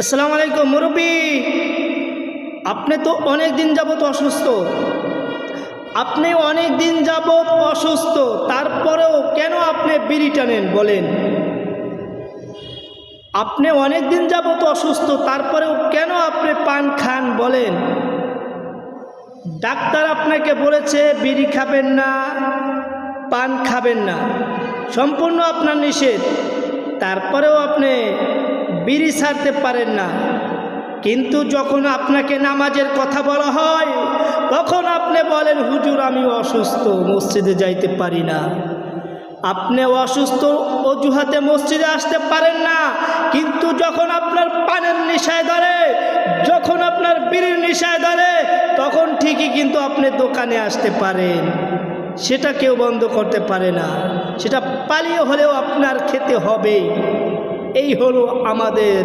আসসালামু আলাইকুম মুরব্বী, আপনি তো অনেক দিন যাবত অসুস্থ। তারপরেও কেন আপনি বিড়ি টানেন বলেন? আপনি অনেক দিন যাবত অসুস্থ, তারপরেও কেন আপনি পান খান বলেন? ডাক্তার আপনাকে বলেছে বিড়ি খাবেন না, পান খাবেন না, সম্পূর্ণ আপনার নিষেধ। তারপরেও আপনি বিড়ি ছাড়তে পারেন না। কিন্তু যখন আপনাকে নামাজের কথা বলা হয়, তখন আপনি বলেন হুজুর আমি অসুস্থ, মসজিদে যাইতে পারি না। আপনি অসুস্থ অজুহাতে মসজিদে আসতে পারেন না। কিন্তু যখন আপনার পানের নেশায় ধরে, যখন আপনার বিড়ির নেশায় ধরে, তখন ঠিকই কিন্তু আপনি দোকানে আসতে পারেন। সেটা কেউ বন্ধ করতে পারে না। সেটা পালিয়ে হলেও আপনার খেতে হবে। এই হলো আমাদের